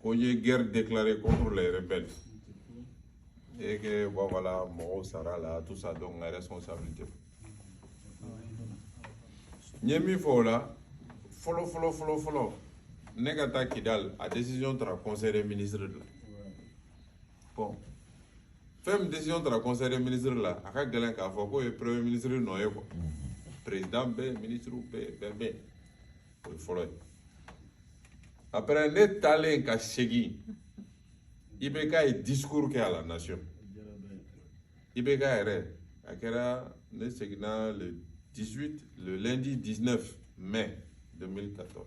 Qu'on y ait guerre déclarée contre les rebelles. Et que bon, voilà, Moro Sara là, tout ça, donc la responsabilité. Nyemi Fola, follow. Negata Kidal, a décision de la conseil des ministres là. Bon. Fait une décision de la conseil des ministres là, à chaque galère qu'a fait le premier ministre noyé quoi. Président B, ministre B. Follow. Après, net talent qu'a segui. Ibeka est discours à la nation. Ibeka est le lundi 19 mai 2014.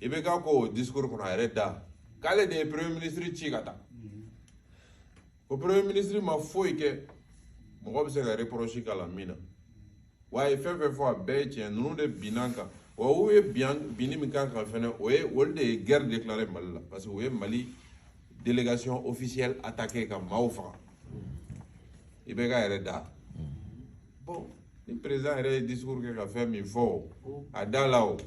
Ibeka ko discours qu'on a arrêté. Quand le premier ministre Chigata. Le premier ministre m'a fait que mon se reproché à la mine. Ouais, il fait fois bête, nous de binanka. Ou est bien binimika quand fait ou de guerre déclarée mal parce que oui Mali délégation officielle attaquée comme Maoufra. Il y a bon, le président a un discours qu'il a fait, mais il faut à Dalao.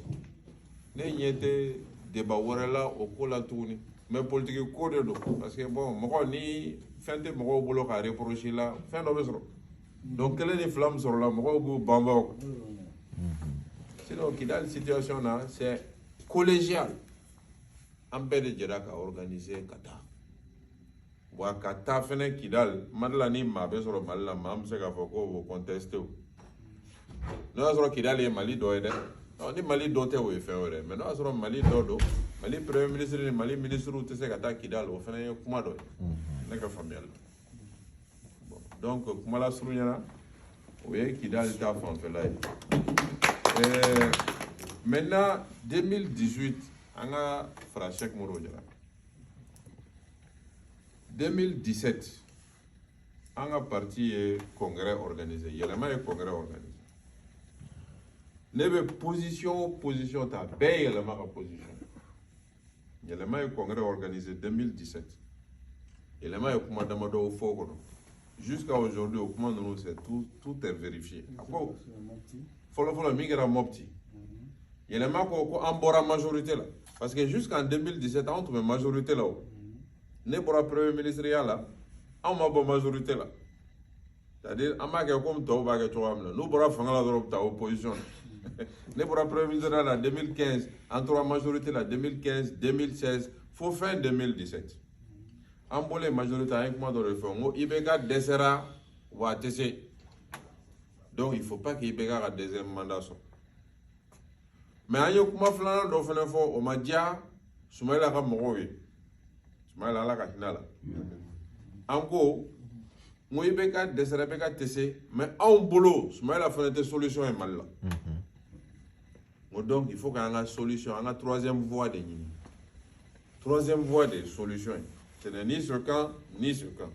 Il y a des débats au Colatouni, mais politique est codé parce que bon, moi, ni fin de mon boulot à reprocher là, fin de donc, quelle est les flammes sur la moi, Bamba. Sinon, qui dans la situation là, c'est collégial. Un peu de Djerak a organisé Qatar. Wa Qatar fene Kidal, madla ni mabe sur Malala, mam se ka foko vous contester. Non, sur Kidal et Mali doede. Non, ni Mali dote ou fait mais non, sur Mali dodo, Mali premier ministre ni Mali ministre ou te se Qatar Kidal ou fene kuma doy. N'est que familial. Donc, kuma la soulignera, oui, Kidal t'a fait là. Maintenant, 2018, on a fait Cheikh Mouroudjara. 2017, on a parti un congrès organisé. Il y a un congrès organisé. Nebe position, ta bien il y a une position. Il y a un congrès organisé 2017. Il y a un commandement au fond. Jusqu'à aujourd'hui, au commandement, tout est vérifié. Follow, migra mopti. Il y a une majorité là. Parce que jusqu'en 2017, on trouve une majorité là. Ne pour premier ministre là, on a une majorité là. C'est-à-dire, on a comme toi, nous pour faire la opposition. Ne pour premier ministre là, 2015, on trouve une majorité là, 2015, 2016, faut fin 2017. On a une majorité avec moi de réforme. Il y a des desserts ou à TC. Donc, il ne faut pas qu'il y ait un deuxième mandat. Mais il y a un flanc de fenêtre, on m'a dit, Soumaïla a mourir. Soumaïla a la finale. Encore, moi, il y a des TC, mais en boulot, Soumaïla a fait des solutions et mal là. Donc, il faut qu'il y ait une solution, une troisième voie de Nini. Troisième voie de solution. Ce n'est ni ce camp, ni ce camp.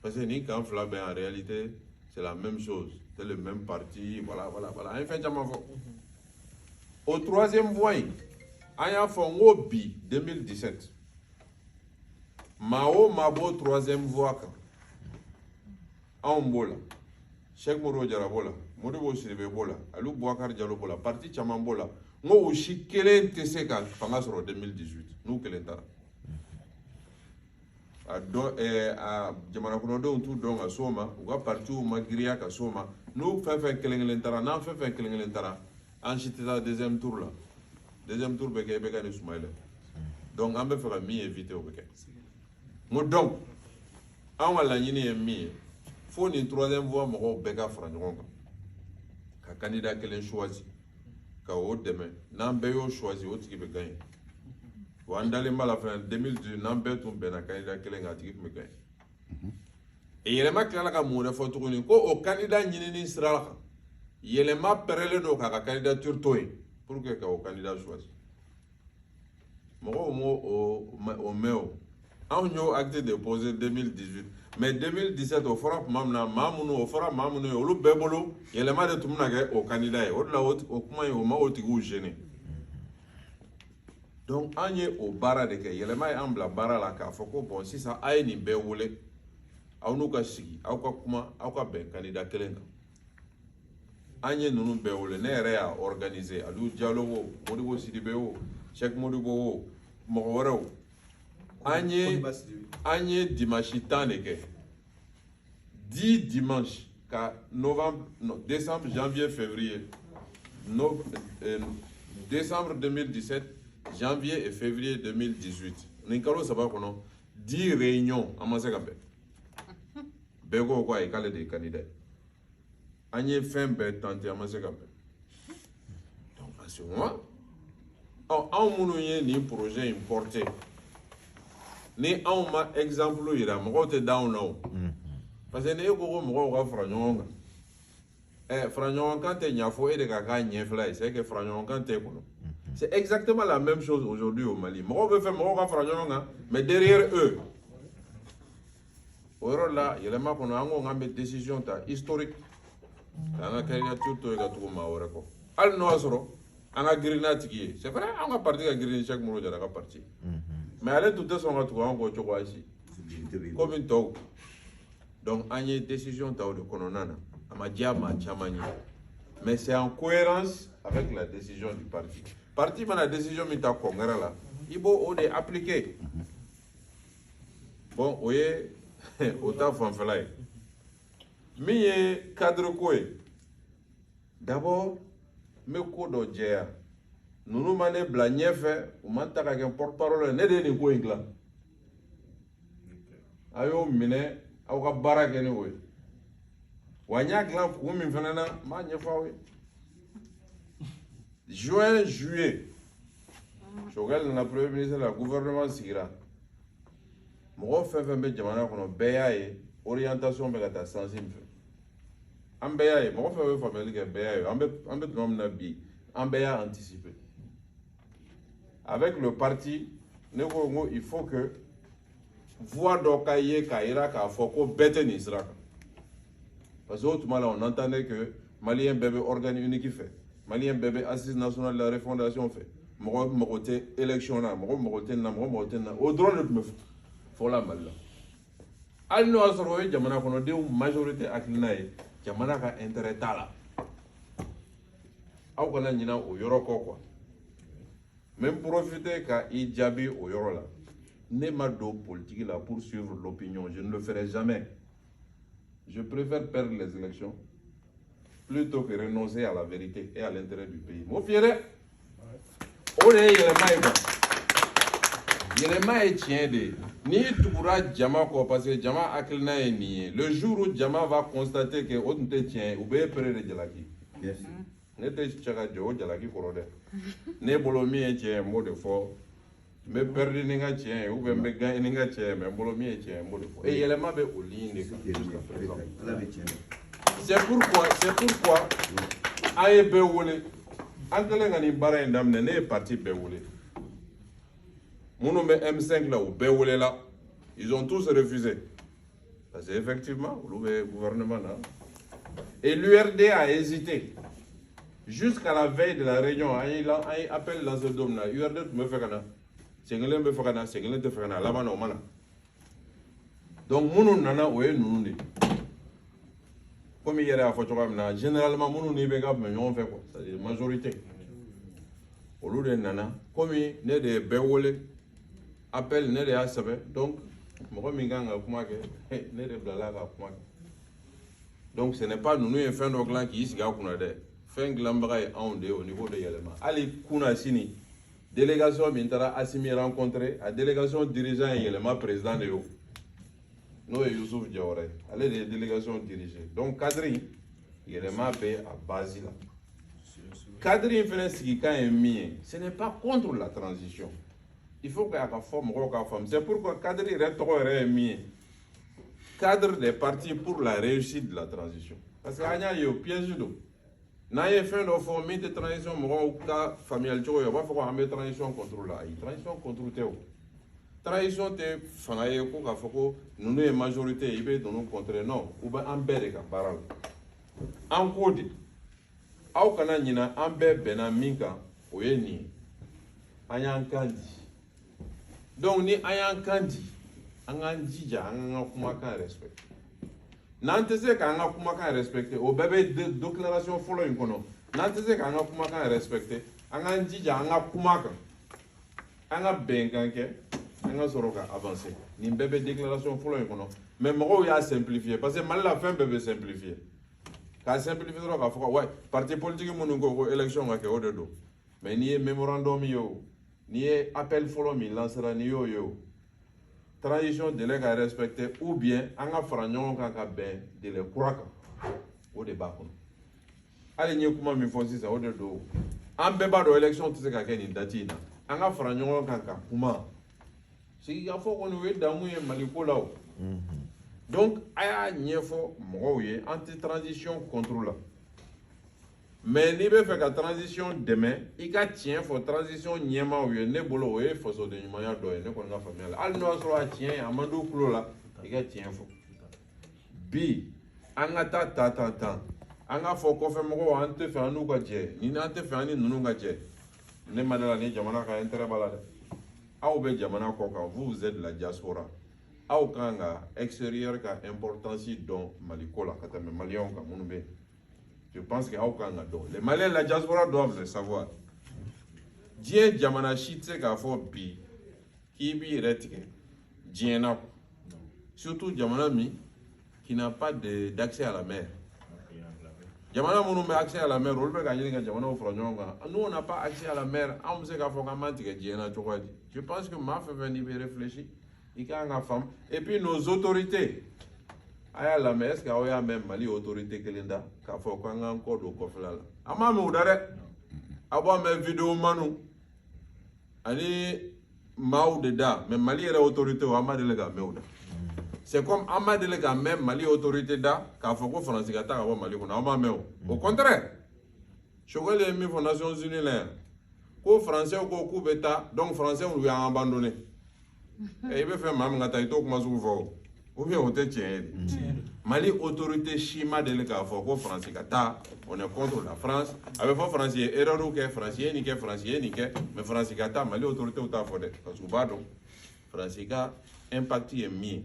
Parce que ni camp Flabé, en réalité, c'est la même chose. C'est le même parti, voilà. Enfin, au troisième voie, il y a un bi 2017. Mabo troisième voie. En bola. Cheikh Mouroudjara bola. Modibo Siribe bola. Alou Bouakar Diallo bola. Parti Chaman bola. Nous aussi, quel est TCK pendant 2018? Nous, quel est à Jamanakunodo, tout donc à Soma, ou à partout, Magria, à Soma. Nous faisons Kelengentara, nous faisons Kelengentara. Ensuite, le deuxième tour là. Deuxième tour, Beka de Soumaïla. Donc, on va faire mi éviter au Beka. Donc, on va l'année mi. Faut une troisième voie, mon Beka Franjonga. Ka candidat qu'elle choisi. Ka au demain. N'ambeyo choisi, autre qui peut gagner. Wandale mal à fin 2018, n'ambeyo tombe na candidat qu'elle a tiré me gagner. Et il y a un clair à mon effort tourné. Au candidat n'y sera. Il y a un perle de la candidature pour que le candidat choisisse. Moi, au MEO, on a acté déposé 2018. Mais 2017, au fora Mamouno, au fora Mamouno, au Bebolo, il y a un de tout le monde au candidat. Au moment gêné. Donc, on est au bar de il y a un bar à la café. Bon, si ça a une béoulé, on a sigi, on a ben candidat kelenga. Anye nunu béoulé, n'est rien organisé. Alou Diallo, Modibo Sidibéo, Cheikh Modibo, mɔgɔ wɛrɛw an ye dimanche 10 de kɛ 10 dimanche ka novembre décembre janvier février décembre 2017 janvier et février 2018 nin kalo saba kɔnɔ 10 réunions an ma se ka bɛn bɛɛ ko ko ayi k'ale de ye candidat an ye fɛn bɛɛ tenter an ma se ka bɛn donc à ce moment anw minnu ye nin projet in porté ni anw ma exemple yira mɔgɔw tɛ da anw na o parce que ni e ko ko mɔgɔw ka fara ɲɔgɔn kan fara ɲɔgɔn kan tɛ ɲa fɔ e de ka k'a ɲɛfɛla ye c'est que fara ɲɔgɔn kan tɛ kɔnɔ c'est exactement la même chose aujourd'hui au Mali mɔgɔw bɛ fɛ mɔgɔw ka fara ɲɔgɔn kan mais derrière eux o yɔrɔ la yɛlɛma kɔnɔ an ko k'an bɛ décision ta historique k'an ka candidature to yen ka tugu maa wɛrɛ kɔ hali n'o y'a sɔrɔ an ka girin n'a tigi ye c'est vrai an ka parti ka girin ni Cheikh Moro Jara ka parti mais ale tun tɛ sɔn ka tugu an kɔ cogo si komi tɔw donc an ye décision ta o de kɔnɔna na a ma diya maa caman ye mais c'est en cohérence avec la décision du parti mana décision min ta congrès la i b'o o de appliquer bon o ye o ta fanfɛla ye min ye cadre ko ye d'abord n bɛ ko dɔ jɛya ninnu ma ne bila ɲɛfɛ u ma ta ka kɛ porte parole ye ne de ye nin ko in dilan a y'o minɛ aw ka baara kɛ ni o ye wa n y'a dilan kun min fana na n b'a ɲɛfɔ aw ye juin juillet Choguel nana premier ministre la gouvernement sigira mɔgɔ fɛn fɛn bɛ jamana kɔnɔ bɛɛ y'a ye orientation bɛ ka taa sens min fɛ an bɛɛ y'a ye mɔgɔ fɛn bɛ faamuyali kɛ bɛɛ y'a ye an bɛ tuma min na bi an bɛɛ y'a anticiper avec le parti ne ko n ko il faut que voix dɔ ka ye k'a yira k'a fɔ ko bɛɛ tɛ nin sira kan parce que o tuma la on entendait que maliyɛn bɛɛ bɛ organe unique fɛ maliyɛn bɛɛ bɛ assise nationale de la refondation fɛ mɔgɔ mago tɛ élection na mɔgɔ mago tɛ nin na mɔgɔ mago tɛ nin na o dɔrɔn de tun bɛ fɔla Mali la hali n'o y'a sɔrɔ o ye jamana kɔnɔdenw majorité hakilina ye jamana ka intérêt t'a la aw kana ɲinɛ o yɔrɔ kɔ quoi n bɛ profiter ka i jaabi o yɔrɔ la ne ma don politique la pour suivre l'opinion je ne le ferai jamais je préfère perdre les élections plutôt que renoncer à la vérité et à l'intérêt du pays mo fie dɛ o de ye yɛlɛma ye quoi yɛlɛma ye tiɲɛ de ye n'i tugura jama kɔ parce que jama hakilina ye nin ye le jour où jama va constater que o tun tɛ tiɲɛ ye u bɛ pere de jalaki ne tɛ cɛ ka jɔ o jalaki kɔrɔ dɛ ne bolo min ye tiɲɛ ye n b'o de fɔ n bɛ perdre ni n ka tiɲɛ ye ou bien n bɛ gagner ni n ka tiɲɛ ye mais n bolo min ye tiɲɛ ye n b'o de fɔ et yɛlɛma bɛ o ligne de kan jusqu'à présent c'est pourquoi an ye bɛɛ wele an kɛlen ka nin baara in daminɛ ne ye parti bɛɛ wele minnu bɛ M5 la u bɛɛ welela ils ont tous refusé parce que effectivement olu bɛ gouvernement na et l'URD a hésité jusqu'à la veille de la réunion an ye appel lancé don min na URD tun bɛ fɛ ka na sen kelen bɛ fɛ ka na sen kelen tɛ fɛ ka na a laban na o ma na donc minnu nana o ye ninnu de comme i yɛrɛ y'a fɔ cogoya min na généralement minnu n'i bɛ ka tɛmɛ ɲɔgɔn fɛ quoi c'est-à-dire majorité olu de nana comme ne de ye bɛɛ wele appel ne de y'a sɛbɛn donc mɔgɔ min kan ka kuma kɛ ne de bilala ka kuma kɛ donc ce n'est pas ninnu ye fɛn dɔ dilan k'i sigi a kunna dɛ fɛn dilanbaga ye anw de ye au niveau de yɛlɛma hali kunna sini délégation min taara Assimi rencontré a délégation dirigeant ye yɛlɛma président de ye o n'o ye Youssouf Diawara ye ale de ye délégation dirigé donc cadre in yɛlɛma bɛ a base la cadre in fɛnɛ sigikan ye min ye ce n'est pas contre la transition il faut que a ka fɔ mɔgɔw k'a faamu c'est pourquoi cadre yɛrɛ tɔgɔ yɛrɛ ye min ye cadre des partis pour la réussite de la transition parce que an y'a ye o piège don n'an ye fɛn dɔ fɔ min tɛ transition mɔgɔw ka faamuyali cogo ye u b'a fɔ ko an bɛ transition contre la ayi transition contre tɛ o transition tɛ fanga ye ko k'a fɔ ko ninnu ye majorité ye i bɛ ninnu contre non u bɛ an bɛɛ de ka baara la an k'o de aw kana ɲinɛ an bɛɛ bɛnna min kan o ye nin ye an y'an kan di donc ni an y'an kan di an k'an jija an k'an ka kumakan respecté n'an tɛ se k'an ka kumakan respecté o bɛɛ bɛ déclaration fɔlɔ in kɔnɔ n'an tɛ se k'an ka kumakan respecté an k'an jija an ka kuma kan anga benkanke anga soroka avancer ni bébé déclaration folo ekono mais mo ya simplifier parce que mal la fin bébé simplifier ka simplifier ro ka foko ouais parti politique munu ko élection ga ke o de do mais ni mémorandum yo ni appel folo mi lancera ni yo transition de l'ega respecter ou bien anga franyon ka ben de le kuraka o de ba kono ale ni kuma mi fonsi sa o de do an beba do élection tse ka ke ni datina anga franyon ka kuma si ya fo ko we damu ye maliko law donc aya nyefo mo ye anti transition contrôle mais ni be fait ka transition demain i ka tien fo transition nyema o ye ne bolo o ye fo so de nyuma ya do ye ne ko nga famille al no so a tien amando kulo la i ka tien fo bi anga ta anga fo ko fe mo ante fe anu ka je ni na ante fe ani nunu ka je ne madala ni jamana ka intérêt balade aw be jamana ko ka vous êtes la diaspora aw kanga extérieur ka importance don maliko la katame malien ka munube je pense que aw kanga don les maliens la diaspora doivent le savoir die jamana shitse ka fo bi ki bi retike diena surtout jamana mi qui n'a pas d'accès à la mer. Jamana munu be accès à la mer, on peut gagner que jamana ofra nyonga. Nous on n'a pas accès à la mer, on sait qu'a faut que diena chokadi. Je pense que ma fait venir réfléchir, il y a une femme et puis nos autorités. Aya la mer, est-ce qu'il y a même Mali autorité que l'inda qu'a faut qu'on a encore do kofla la. Ama me udare. Abo me vidéo manu. Ani maou de da, mais Mali est autorité ou ama délégué me uda. C'est comme ama délégué même Mali autorité da qu'a faut que France gata abo Mali kuna ama me. Au contraire. Chogole est mis aux Nations Unies là. Ko français ko coup beta donc français on lui a abandonné. Et il veut faire mam ngata ito kuma souvent. Ou bien on te tient. Mali autorité chima de l'état fort ko français kata on est contre la France. Avec fort français erreur ou que français ni que mais français kata Mali autorité ou ta fort parce que bado français ka impact est mis.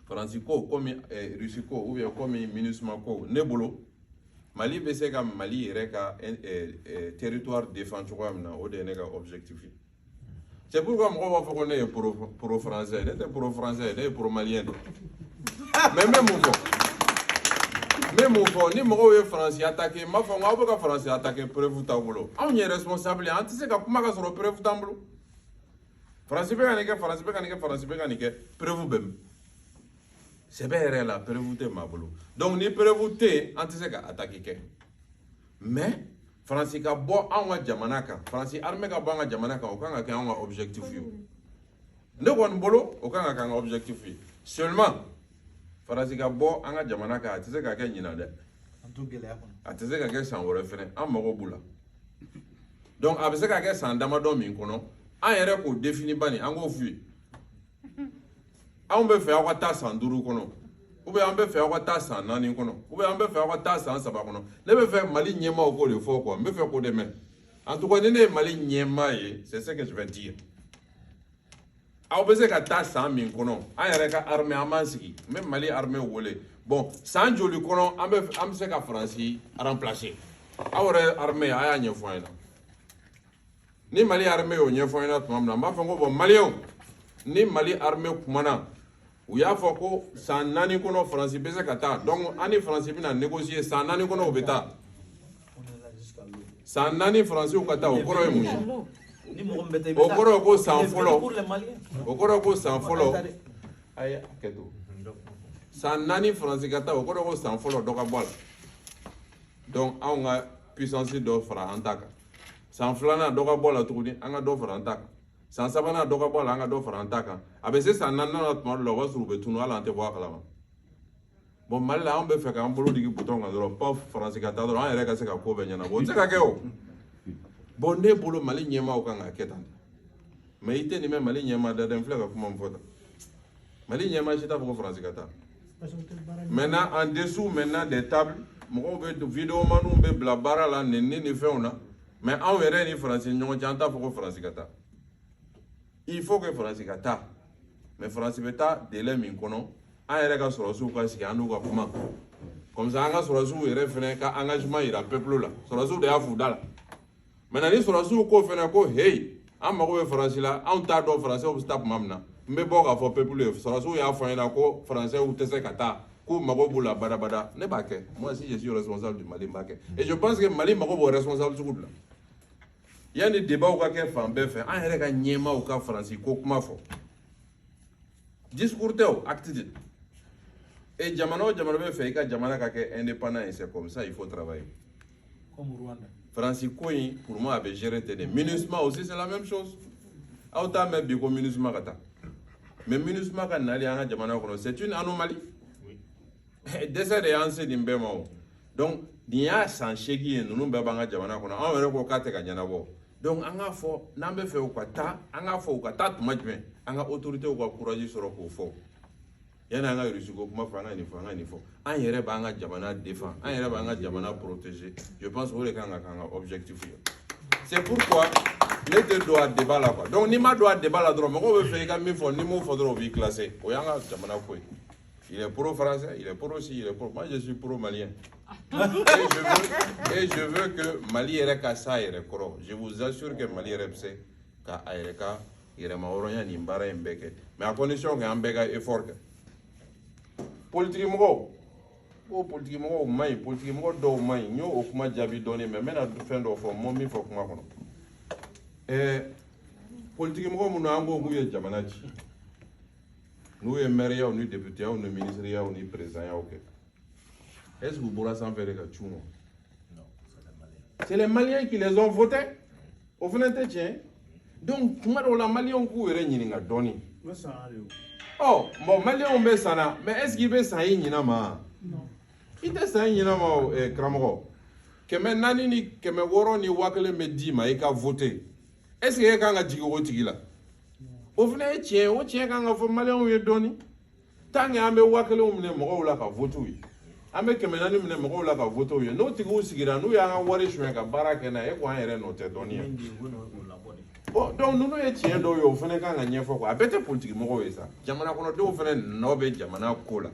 Français ko comme Russie ko ou bien comme MINUSMA ko nebolo Mali bese ka Mali reka territoire défendu comme au dernier objectif. C'est pourquoi moi je qu'on est pro français, il était pro français, il est pro malien. Mais même au ni moi français attaqué, ma femme a pas français attaqué preuve tableau. On est responsable, on sait que comment ça sur preuve tableau. Français be preuve bem. C'est bien réel la preuve te mablo. Donc ni preuve te, on sait que attaquer. Mais France ka bo anga jamana kan France armée ka bo anga jamana kan o kan ka anga objectif yo ne kon bolo o kan ka anga objectif yo seulement France ka bo anga jamana kan atise ka ke nyina de atise ka ke san wore fene am mako bula donc abise ka ke san dama do min kono an yere ko définir bani an go fui an be fe akwa ta san duru kono ou bien on peut faire quoi ta san nani kono ou bien on peut faire quoi ta san saba kono ne be faire Mali nyema au ko le fort quoi me faire ko demain en tout cas ne Mali nyema c'est ce que je vais dire a be se ka ta san min kono an yɛrɛ ka armée amansiki même Mali armée wole bon san joli kono am se ka France remplacer awre armée aya ɲɛfɔ an na ni Mali armée o ɲɛfɔ an na tuma min na m'a fɔ ko bon malien ni Mali armée kumana ou y'a fait que sans nani kono France bese kata donc ani France bina négocier sans nani kono obeta sans nani France ou kata o koro emu o koro ko sans folo o koro ko sans folo ay keto sans nani France kata o koro ko sans folo doka bol donc on a puissance do fra antaka sans flana doka bol atudi anga do fra antaka sans sabana doka bol anga do fra antaka abese sans nana na tuma lo wasuru betunu ala ante bo akala bon mal la on be fe ka mbolo digi bouton ga do pas France ka ta do an yere ka se ka ko be nyana bon se ka ke o bon ne bolo Mali nyema o kan ga ketan mais ite ni même Mali nyema da dem fle ka kuma mfota Mali nyema chita pour France ka ta maintenant en dessous maintenant des tables mo be vidéo manu be blabara la ni fe ona mais en yere ni France nyongo janta pour France ka ta il faut que France kata mais France beta délai min kono an yɛrɛ ka sɔrɔsiw ka sigi an n'u ka kuma comme ça an ka sɔrɔsiw yɛrɛ fɛnɛ ka engagement yira peuple la sɔrɔsiw de y'a fu da la maintenant ni sɔrɔsiw ko fɛnɛ ko hey an mago bɛ faransi la anw t'a dɔn faransɛw bɛ taa tuma min na n bɛ bɔ k'a fɔ peuple ye sɔrɔsiw y'a fɔ an ɲɛna ko faransɛw tɛ se ka taa k'u mago b'u la badabada ne b'a kɛ moi si je suis responsable du Mali n b'a kɛ et je pense que Mali mago b'o responsable sugu de la yanni débat ka kɛ fan bɛɛ fɛ an yɛrɛ ka ɲɛmaaw ka faransi ko kuma fɔ discours tɛ o acte de et jamana o jamana bɛ fɛ i ka jamana ka kɛ indépendant et c'est comme ça il faut travailler comme Rwanda. Faransi ko in pour moi a bɛ gérer ten de MINUSMA aussi c'est la même chose aw t'a mɛn bi ko MINUSMA ka taa mais MINUSMA ka nali an ka jamana kɔnɔ c'est une anomalie dɛsɛ de y'an se nin bɛɛ ma o donc nin y'a san 8 ye ninnu bɛɛ b'an ka jamana kɔnɔ anw yɛrɛ ko k'a tɛ ka ɲɛnabɔ donc an k'a fɔ n'an bɛ fɛ u ka taa an k'a fɔ u ka taa tuma jumɛn an ka autorités ka courage sɔrɔ k'o fɔ yanni an ka Russie ko kuma fɔ an ka nin fɔ an ka nin fɔ an yɛrɛ b'an ka jamana défend an yɛrɛ b'an ka jamana protéger je pense o de kan ka k'an ka objectif ye c'est pourquoi ne tɛ don a débat la quoi donc n'i ma don a débat la dɔrɔn mɔgɔw bɛ fɛ i ka min fɔ n'i m'o fɔ dɔrɔn o b'i classer o y'an ka jamana ko ye il est pro-français, il est pro-aussi, il est pro... Moi, je suis pro-malien. Et je veux que Mali ait ça et je vous assure que Mali ait ça il y mais à condition qu'il y ait un effort. Politiquement, politiquement, il y a un jabi donné, mais maintenant, fin de fois, moi, il faut que je politiquement, nous avons un jamanachi. Nous sommes maires, nous sommes députés, nous sommes ministres, nous sommes présidents. Est-ce que vous pourrez s'en faire les gars? Non, c'est les Maliens qui les ont votés. Au final, donc, comment les Maliens ont donné? Oh, bon, Maliens ont fait ça, mais est-ce qu'ils ont fait ça? Non. Ils ont fait ça, Kramoro. Que maintenant, que me woro ni wakele me dit, ma eka voté. Est-ce qu'il y a un jigo tigila? Au final, tiens, quand on fait Malien, on est donné. Tant qu'il y a un wakele, on est mort là, voté. Ame kemenani mne mko la ka voto ye no tigu sigira no ya wari shwe ka baraka na e kwa ere no te doni bon donc nous ye tien do yo fene ka nga nyefo ko abete politique mko we sa jamana kono do fene no be jamana kola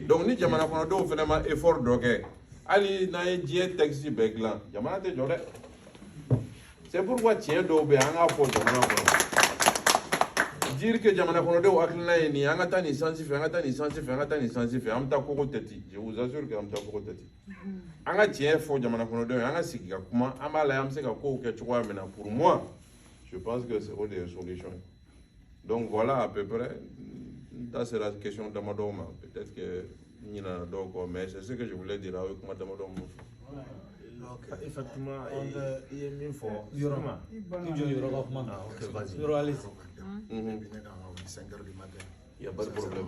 donc ni jamana kono do fene ma effort do ke ali na e je taxi beglan jamana te jode c'est pourquoi tien do be anga fo jamana kono dire que jamana kono de waklina ni angata ni sensible angata ni sensible angata ni sensible amta koko teti je vous assure que amta koko teti anga tien fo jamana kono de anga sikika kuma amala yamse ka ko ke chukwa mena pour moi je pense que c'est une des solutions donc voilà à peu près ça c'est la question d'Amadoma peut-être que nina doko mais c'est ce que je voulais dire avec moi d'Amadoma effectivement il y a une fois il il n'y a pas de problème.